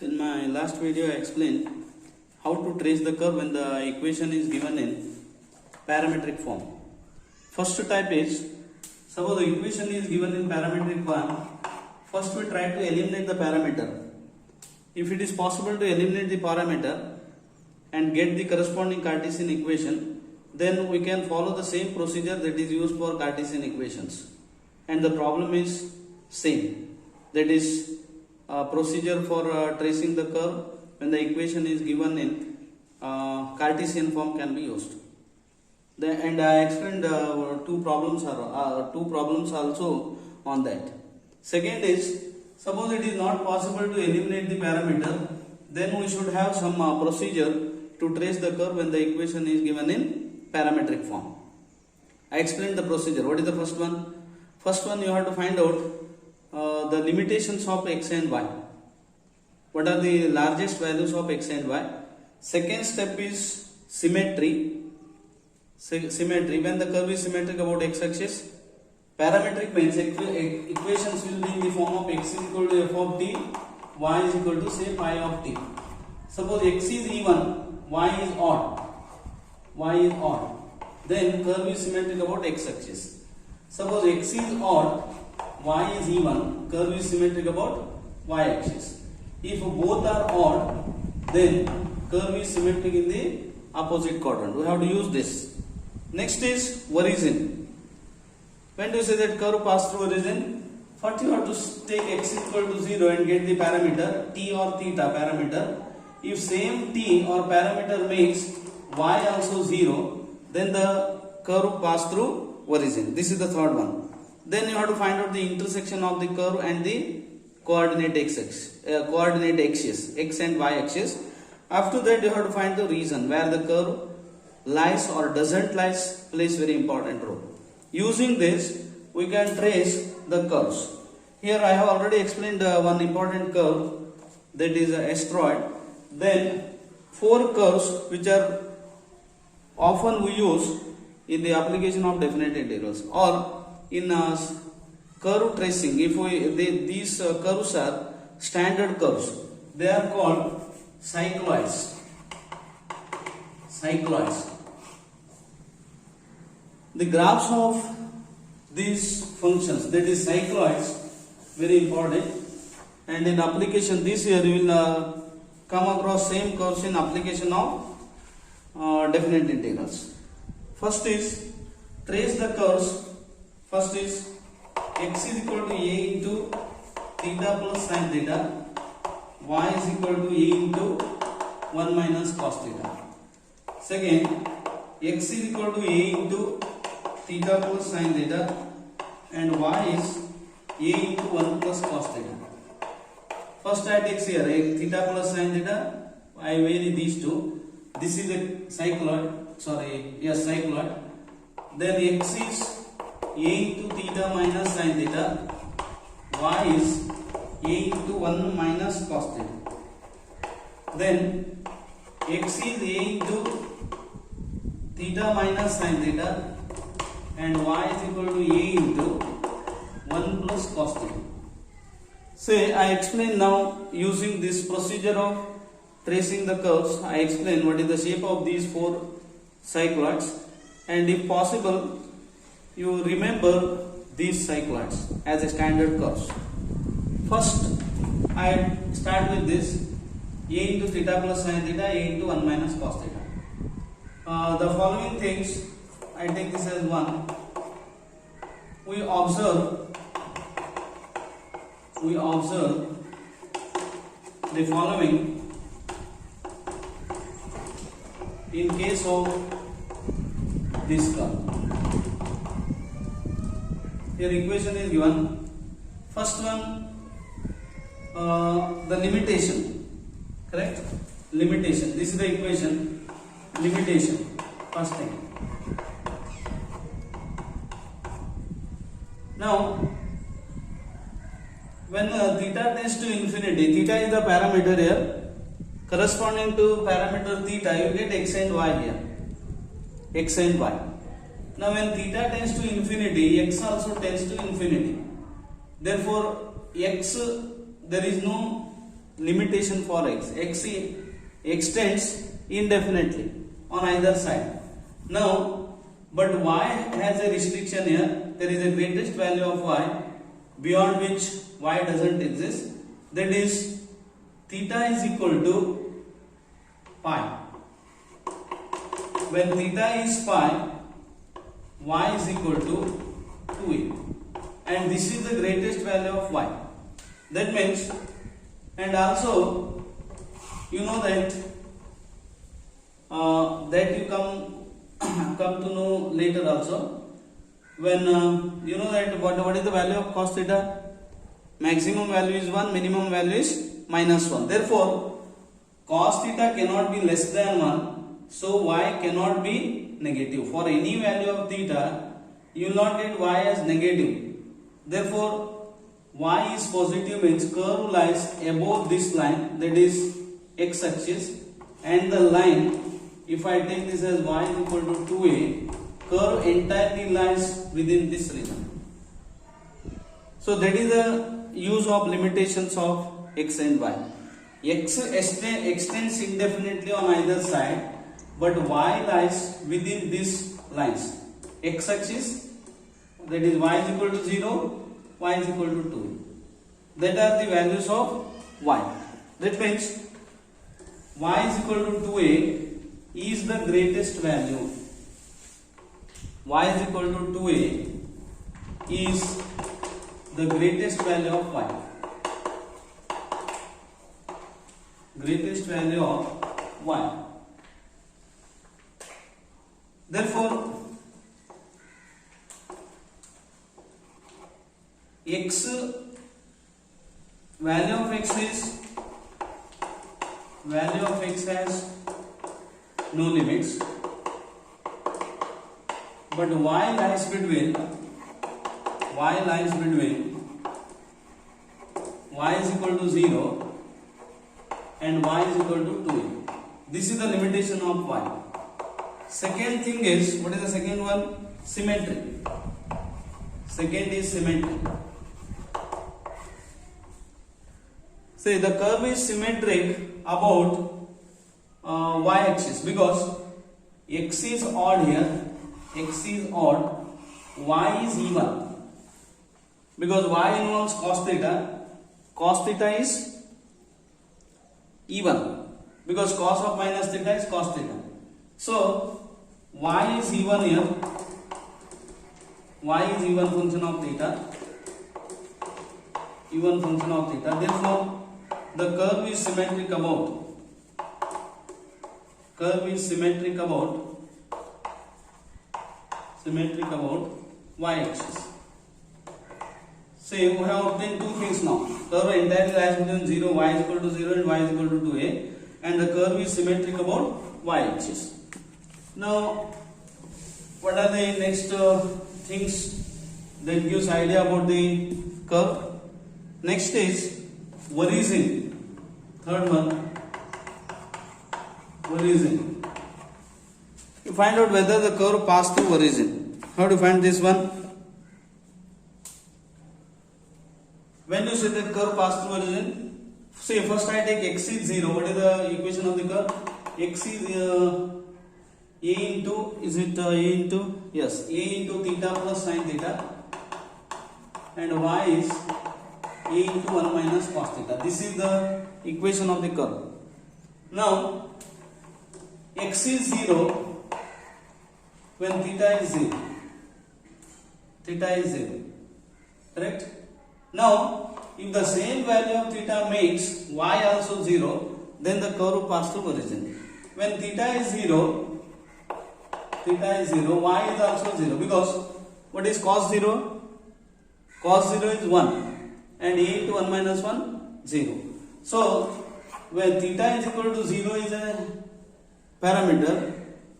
In my last video I explained how to trace the curve when the equation is given in parametric form. First type is, suppose the equation is given in parametric form, first we try to eliminate the parameter. If it is possible to eliminate the parameter and get the corresponding Cartesian equation, then we can follow the same procedure that is used for Cartesian equations. And the problem is same. That is procedure for tracing the curve when the equation is given in Cartesian form can be used. And I explained two problems also on that. Second is, suppose it is not possible to eliminate the parameter, then we should have some procedure to trace the curve when the equation is given in parametric form. I explained the procedure. What is the first one? First one, you have to find out the limitations of x and y. What are the largest values of x and y? Second step is symmetry. Symmetry, when the curve is symmetric about x-axis. Parametric means equations will be in the form of x is equal to f of t, y is equal to say pi of t. Suppose x is even, y is odd. Then curve is symmetric about x-axis. Suppose x is odd, y is even, curve is symmetric about y-axis. If both are odd, then curve is symmetric in the opposite quadrant. We have to use this. Next is origin. When do you say that curve pass through origin? First you have to take x equal to 0 and get the parameter t or theta parameter. If same t or parameter makes y also 0, then the curve pass through origin. This is the third one. Then you have to find out the intersection of the curve and the coordinate axis, x and y axis. After that you have to find the region where the curve lies or doesn't lies, plays very important role. Using this we can trace the curves. Here I have already explained one important curve, that is an asteroid. Then four curves which are often we use in the application of definite integrals or in curve tracing. If these curves are standard curves, they are called cycloids. The graphs of these functions, that is cycloids, very important. And in application this year you will come across same curves in application of definite integrals. First is trace the curves. First is x is equal to a into theta plus sin theta, y is equal to a into 1 minus cos theta. Second, x is equal to a into theta plus sin theta and y is a into 1 plus cos theta. First I take here a theta plus sin theta, I vary these two. This is a cycloid, cycloid. Then x is a into theta minus sin theta, y is a into 1 minus cos theta. Then x is a into theta minus sin theta and y is equal to a into 1 plus cos theta. Say I explain now using this procedure of tracing the curves. I explain what is the shape of these four cycloids, and if possible you remember these cycloids as a standard curves. First I start with this a into theta plus sin theta, a into 1 minus cos theta. The following things I take this as 1. We observe the following in case of this curve. Here equation is given. First one, the limitation, correct? Limitation. This is the equation. Limitation. First thing. Now, when theta tends to infinity, theta is the parameter here. Corresponding to parameter theta, you get x and y here. X and y. Now, when theta tends to infinity, x also tends to infinity. Therefore, x there is no limitation for x. X extends indefinitely on either side. Now, but y has a restriction here. There is a greatest value of y beyond which y doesn't exist. That is theta is equal to pi. When theta is pi, y is equal to 2a, and this is the greatest value of y. That means, and also you know that that you come to know later also, when you know that what is the value of cos theta? Maximum value is 1, minimum value is minus 1. Therefore, cos theta cannot be less than 1, so y cannot be negative. For any value of theta, you will not get y as negative. Therefore, y is positive means curve lies above this line, that is x axis, and the line, if I take this as y is equal to 2a, curve entirely lies within this region. So that is the use of limitations of x and y. X extends indefinitely on either side, but y lies within these lines. X axis, that is y is equal to 0, y is equal to 2. That are the values of y. That means y is equal to 2a is the greatest value. Y is equal to 2a is the greatest value of y. Greatest value of y. Therefore, x value of x has no limits, but y lies between y is equal to 0 and y is equal to 2a. This is the limitation of y. Second thing is, what is the second one? Symmetry. Second is symmetry. Say the curve is symmetric about y-axis because x is odd here, x is odd, y is even. Because y involves cos theta is even. Because cos of minus theta is cos theta. So y is even here, y is even function of theta, even function of theta. Therefore, the curve is symmetric about y-axis. Say we have obtained two things now. Curve entirely lies between 0, y is equal to 0 and y is equal to 2a, and the curve is symmetric about y-axis. Now, what are the next things that gives idea about the curve? Next is origin. Third one, origin. You find out whether the curve passed through origin. How do you find this one? When you say that curve passed through origin, say first I take x is 0. What is the equation of the curve? X is a into, is it a into? Yes, a into theta plus sin theta, and y is a into 1 minus cos theta. This is the equation of the curve. Now, x is 0 when theta is 0. Theta is 0. Correct? Now, if the same value of theta makes y also 0, then the curve passes through origin. When theta is 0, y is also 0, because what is cos 0? Cos 0 is 1 and a into 1 minus 1, 0. So, when theta is equal to 0 is a parameter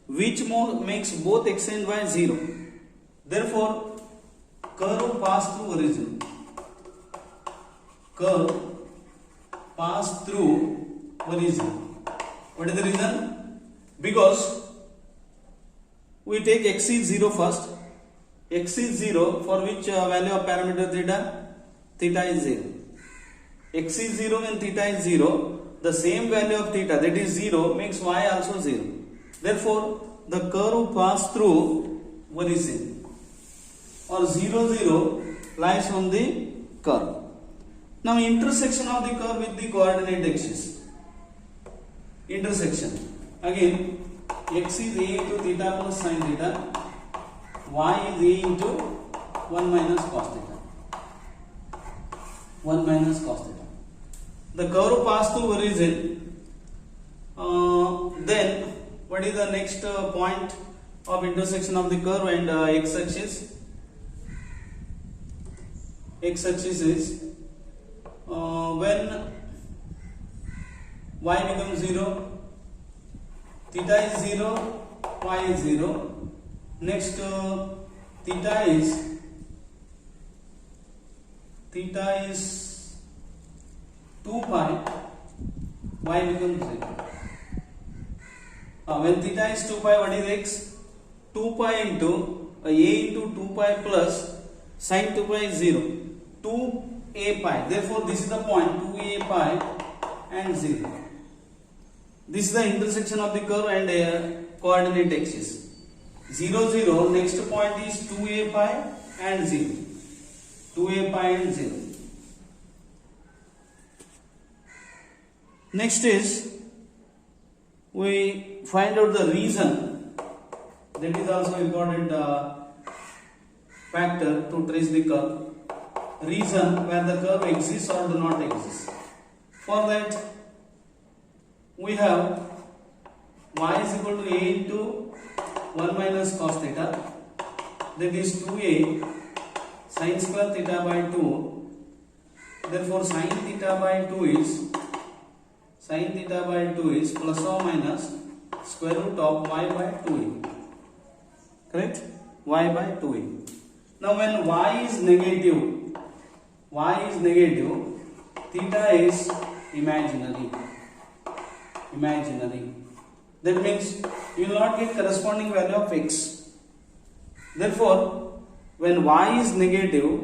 which makes both x and y 0. Therefore, curve pass through origin. Curve pass through origin. What is the reason? Because we take x is 0 first. X is 0 for which value of parameter theta? Theta is 0. x is 0 when theta is 0, the same value of theta, that is 0, makes y also 0. Therefore, the curve pass through origin or 0, 0 lies on the curve. Now, intersection of the curve with the coordinate axis. Intersection. Again, x is a into theta plus sin theta, y is a into 1 minus cos theta. 1 minus cos theta. The curve pass through origin. Then, what is the next point of intersection of the curve and x axis? X axis is when y becomes 0, theta is 0, y is 0. Next, theta is 2 pi, y becomes 0. When theta is 2 pi, what is x? 2 pi into a into 2 pi plus sin 2 pi is 0. 2a pi. Therefore, this is the point 2a pi and 0. This is the intersection of the curve and coordinate axis. 0, 0. Next point is 2a pi and 0. 2a pi and 0. Next is we find out the reason. That is also important factor to trace the curve. Reason where the curve exists or do not exist. For that, we have y is equal to a into 1 minus cos theta, that is 2a sin square theta by 2. Therefore, sin theta by 2 is plus or minus square root of y by 2a. Correct? Y by 2a. Now, when y is negative, theta is imaginary. That means you will not get corresponding value of x. Therefore, when y is negative,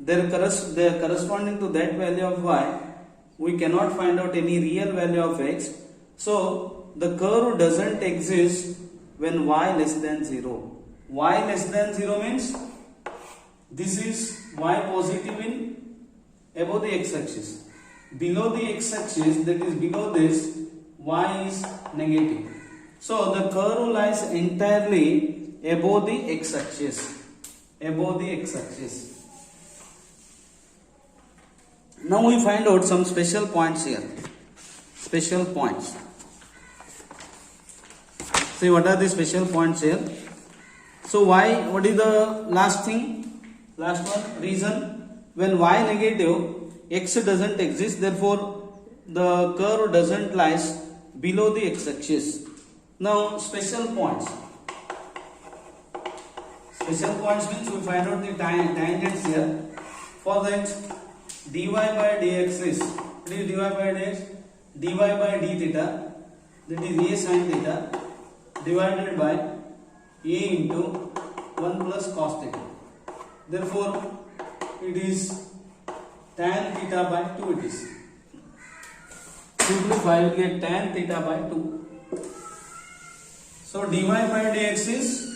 they are corresponding to that value of y. We cannot find out any real value of x. So, the curve doesn't exist when y less than 0. Y less than 0 means this is y positive in above the x-axis. Below the x-axis, that is below this, y is negative. So the curve lies entirely above the x-axis. Now we find out some special points here. Special points. See, what are the special points here? So why? What is the last thing? Last one, reason. When y negative, x doesn't exist. Therefore, the curve doesn't lies below the x-axis. Now, special points. Special points means we find out the tangents here. For that, dy by dx is, what is dy by dx? Dy by d theta, that is a sin theta, divided by a into 1 plus cos theta. Therefore, it is tan theta by 2 it is. Simplify, we get tan theta by 2. So, dy by dx is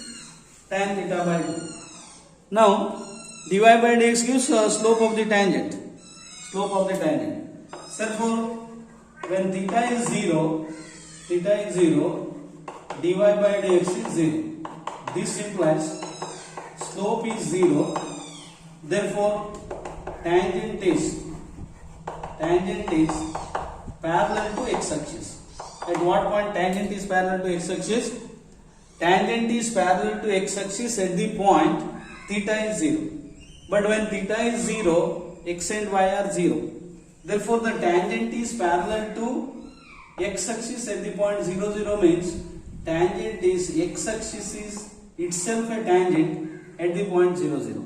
tan theta by 2. Now, dy by dx gives slope of the tangent. Therefore, when theta is 0, dy by dx is 0. This implies slope is 0. Therefore, tangent is parallel to x-axis. At what point tangent is parallel to x-axis? Tangent is parallel to x-axis at the point theta is 0. But when theta is 0, x and y are 0. Therefore, the tangent is parallel to x-axis at the point 0, 0 means tangent is x-axis is itself a tangent at the point 0, 0.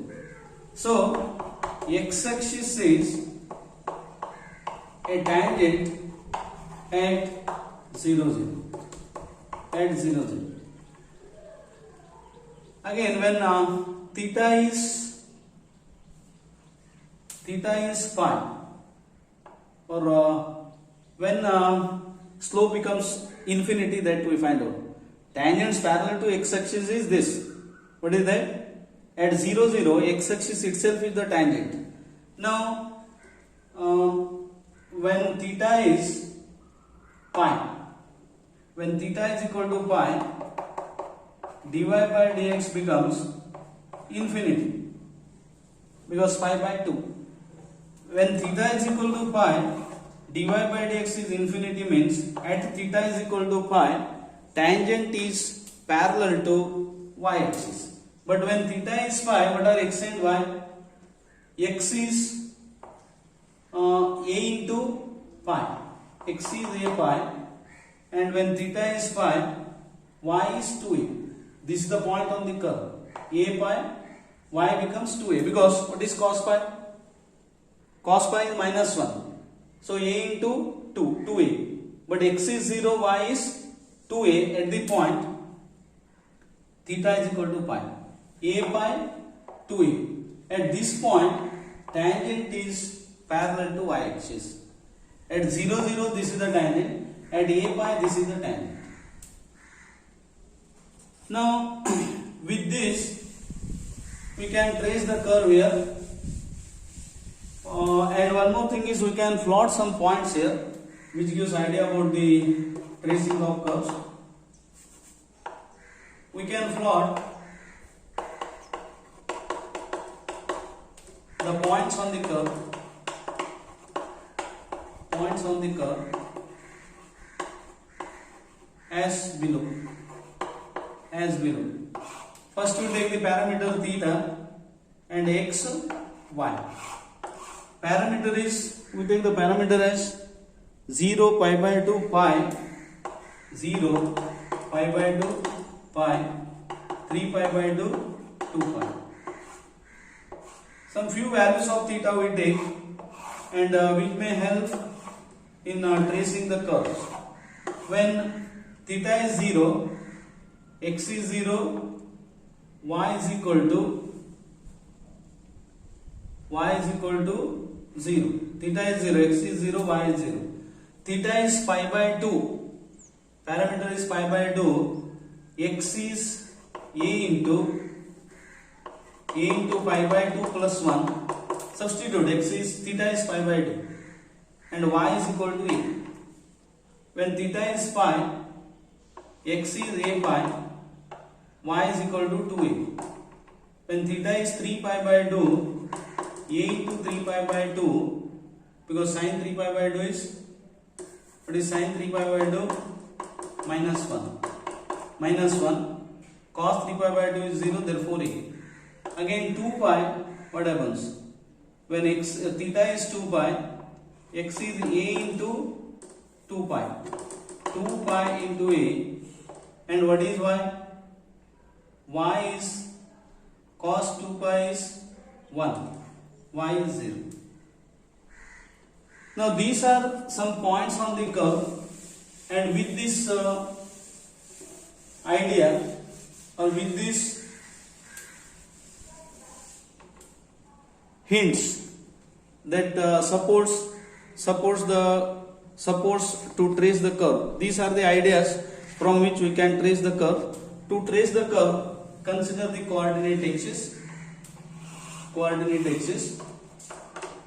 So, x-axis is a tangent at 0, 0. At 0, 0. Again, when theta is pi, or when slope becomes infinity, that we find out. Tangents parallel to x-axis is this. What is that? At 0, 0, x-axis itself is the tangent. Now, when theta is pi, when theta is equal to pi, dy by dx becomes infinity because pi by 2. When theta is equal to pi, dy by dx is infinity means at theta is equal to pi, tangent is parallel to y-axis. But when theta is pi, what are x and y? X is a into pi. X is a pi, and when theta is pi, y is 2a. This is the point on the curve. A pi, y becomes 2a because what is cos pi? Cos pi is minus 1. So a into 2, 2a. But x is 0, y is 2a at the point theta is equal to pi. A pi, 2a. At this point, tangent is parallel to y-axis. At 0, 0, this is the tangent. At a pi, this is the tangent. Now, with this, we can trace the curve here. And one more thing is we can plot some points here, which gives idea about the tracing of curves. We can plot the points on the curve. Points on the curve as below. As below. First we take the parameter theta and x, y. Parameter is, we take the parameter as 0, pi by 2, pi, 0, pi by 2, pi, 3 pi by 2, 2 pi. Some few values of theta we take, and which may help in tracing the curves. When theta is 0, x is 0, y is equal to 0. Theta is 0, x is 0, y is 0. Theta is pi by 2. Parameter is pi by 2. X is a into pi by 2 plus 1. Substitute x is, theta is pi by 2. And y is equal to a. When theta is pi, x is a pi, y is equal to 2a. When theta is 3 pi by 2, a into 3 pi by 2, because sin 3 pi by 2 is, what is sin 3 pi by 2? Minus 1. Minus 1. Cos 3 pi by 2 is 0, therefore a. Again 2 pi, what happens? When theta is 2 pi, x is a into 2 pi. 2 pi into a. And what is y? Y is cos 2 pi is 1. Y is 0. Now these are some points on the curve, and with this idea, or with this hints that supports to trace the curve. These are the ideas from which we can trace the curve. To trace the curve, consider the coordinate axis,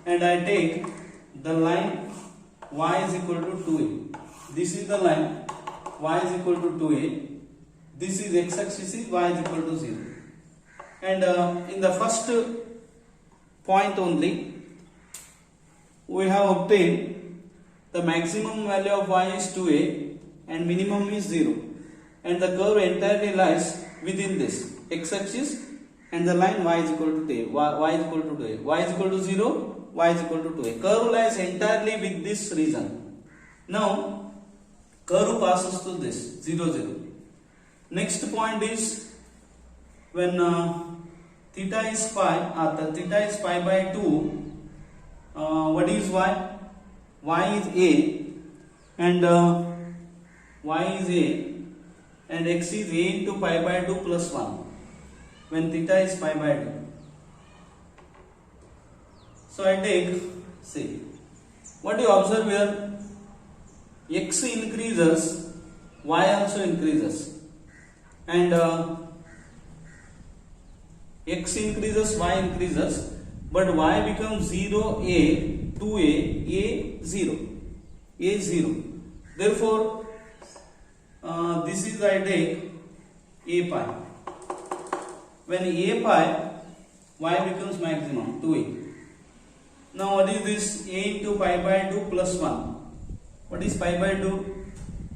and I take the line y is equal to 2a. This is the line y is equal to 2a. This is x-axis is y is equal to 0. And in the first point only, we have obtained the maximum value of y is 2a and minimum is 0. And the curve entirely lies within this x-axis and the line y is equal to 2a. Y is equal to 2a. Y is equal to 0. Y is equal to 2a. Curve lies entirely with this region. Now, curve passes to this 0, 0. Next point is when theta is pi by 2. What is y? Y is a, and y is a, and x is a into pi by 2 plus 1. When theta is pi by 2. So I take, say, what you observe here, x increases, y also increases, and x increases, y increases, but y becomes 0, a, 2a, a 0, a 0. Therefore this is, I take a pi. When a pi, y becomes maximum 2a. Now what is this? A into pi by 2 plus 1. What is pi by 2?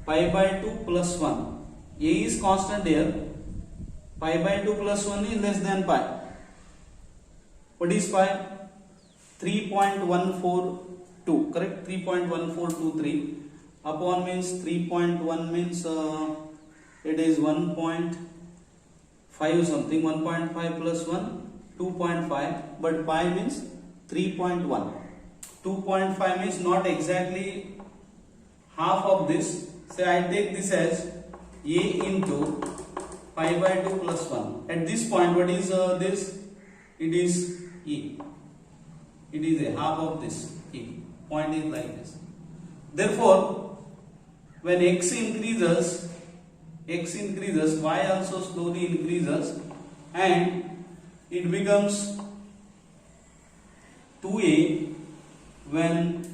Pi by 2 plus 1. A is constant here. Pi by 2 plus 1 is less than pi. What is pi? 3.142. Correct? 3.1423 upon means 3.1 means it is 1.5 something. 1.5 plus 1 2.5, but pi means 3.1. 2.5 means not exactly half of this. Say I take this as a into pi by 2 plus 1. At this point, what is this? It is e. It is a half of this e. Point is like this. Therefore, when x increases, y also slowly increases, and it becomes 2a when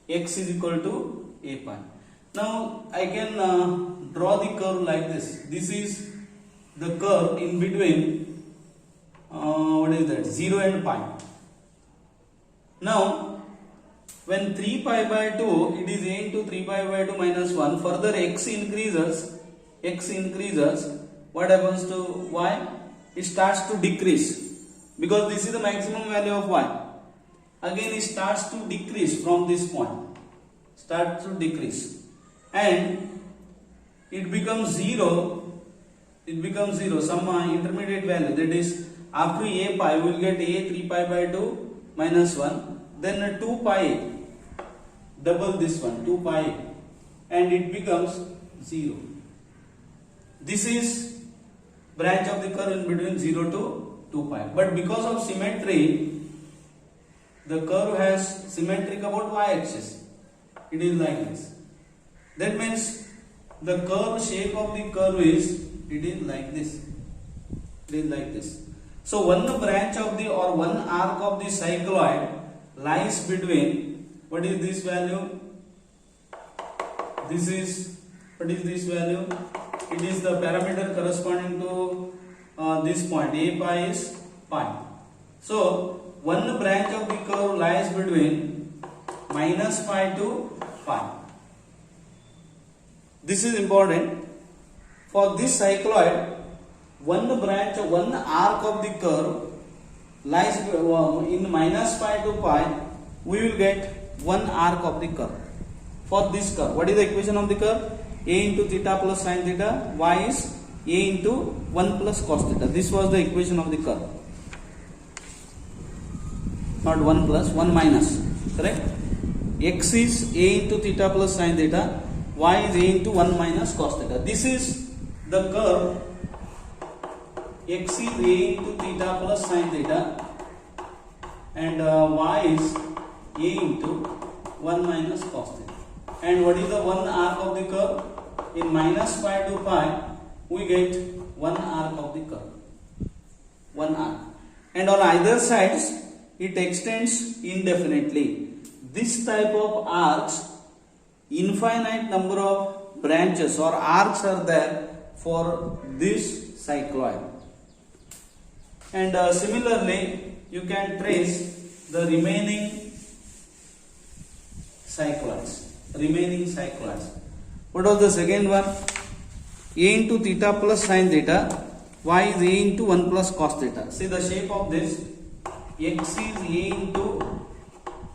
x is equal to a pi. Now I can draw the curve like this. This is the curve in between what is that, 0 and pi. Now when 3 pi by 2, it is a into 3 pi by 2 minus 1. Further x increases, what happens to y? It starts to decrease, because this is the maximum value of y. Again it starts to decrease from this point, and it becomes 0, some intermediate value, that is after a pi we will get a 3 pi by 2 minus 1, then 2 pi, double this one, 2 pi, and it becomes 0. This is branch of the curve in between 0 to 2 pi. But because of symmetry, the curve has symmetric about y-axis. It is like this. That means the curve shape of the curve is, it is like this. So one branch of the, or one arc of the cycloid lies between, what is this value? This is, what is this value? It is the parameter corresponding to this point. A pi is pi. So one branch of the curve lies between minus pi to pi. This is important. For this cycloid, one branch, one arc of the curve lies in minus pi to pi. We will get one arc of the curve. For this curve, what is the equation of the curve? A into theta plus sin theta, y is a into 1 plus cos theta. This was the equation of the curve. Not 1 plus, 1 minus. Correct? X is a into theta plus sin theta, y is a into 1 minus cos theta. This is the curve. X is a into theta plus sin theta, and y is a into 1 minus cos theta. And what is the one arc of the curve? In minus pi to pi, we get one arc of the curve. One arc. And on either sides, it extends indefinitely. This type of arcs, infinite number of branches or arcs are there for this cycloid. And similarly, you can trace the remaining cycloids. What was the second one? A into theta plus sin theta, y is a into 1 plus cos theta. See the shape of this. X is a into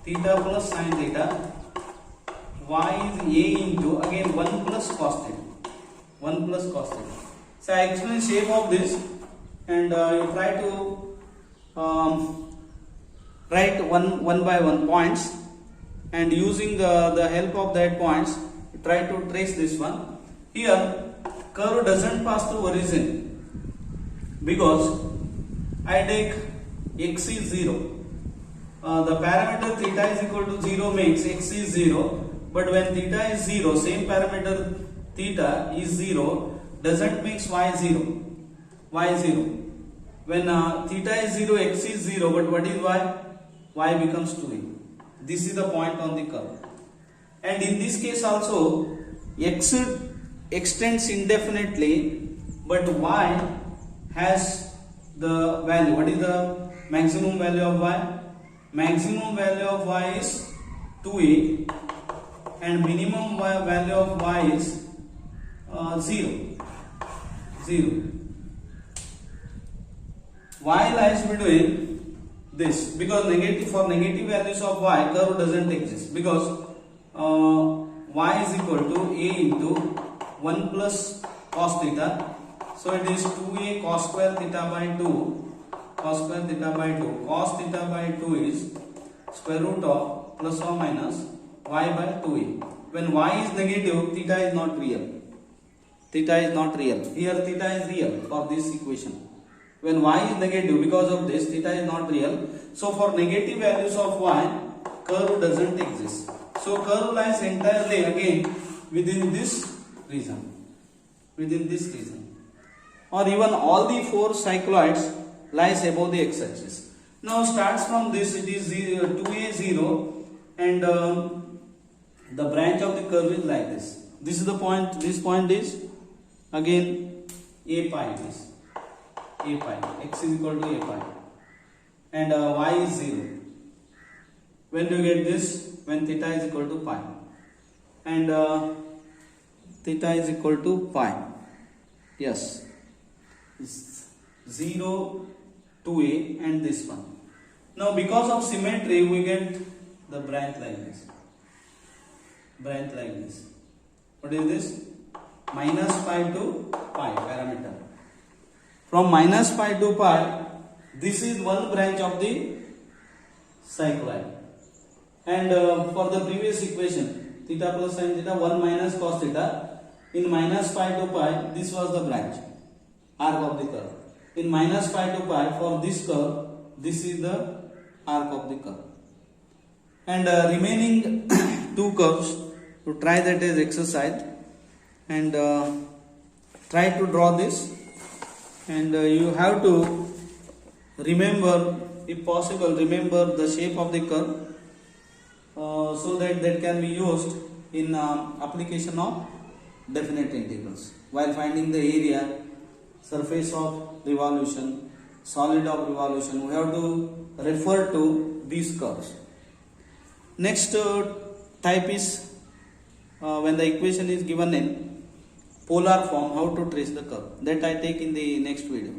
theta plus sin theta, y is a into again 1 plus cos theta. So I explain shape of this, and you try to write one by one points, and using the help of that points, try to trace this one. Here curve doesn't pass through origin, because I take x is 0, the parameter theta is equal to 0 makes x is 0, but when theta is 0, same parameter theta is 0, doesn't makes y 0. Y 0. When theta is 0, x is 0, but what is y? Y becomes 2a. This is the point on the curve. And in this case also, x extends indefinitely, but y has the value. What is the maximum value of y? Maximum value of y is 2a and minimum value of y is 0. 0. Y lies between this, because for negative values of y, curve doesn't exist, because y is equal to a into 1 plus cos theta. So it is 2a cos square theta by 2. Cos square theta by 2. Cos theta by 2 is square root of plus or minus y by 2a. When y is negative, theta is not real. Theta is not real. Here theta is real for this equation. When y is negative, because of this, theta is not real. So for negative values of y, curve doesn't exist. So curve lies entirely again within this region. Within this region. Or even all the 4 cycloids lies above the x-axis. Now starts from this, it is 2a 0, and the branch of the curve is like this. This is the point. This point is again a pi. It is a pi. X is equal to a pi, and y is 0. When do you get this? When theta is equal to pi, and theta is equal to pi. Yes, 0, 2a, and this one. Now because of symmetry, we get the branch like this. Branch like this. What is this? Minus pi to pi parameter. From minus pi to pi, this is one branch of the cycloid. And for the previous equation, theta plus sin theta, 1 minus cos theta, in minus pi to pi, this was the branch, arc of the curve. In minus pi to pi, for this curve, this is the arc of the curve. And remaining 2 curves, to try that as exercise, and try to draw this, and you have to remember, if possible, remember the shape of the curve, so that can be used in application of definite integrals while finding the area, surface of revolution, solid of revolution. We have to refer to these curves. Next type is when the equation is given in polar form, how to trace the curve. That I take in the next video.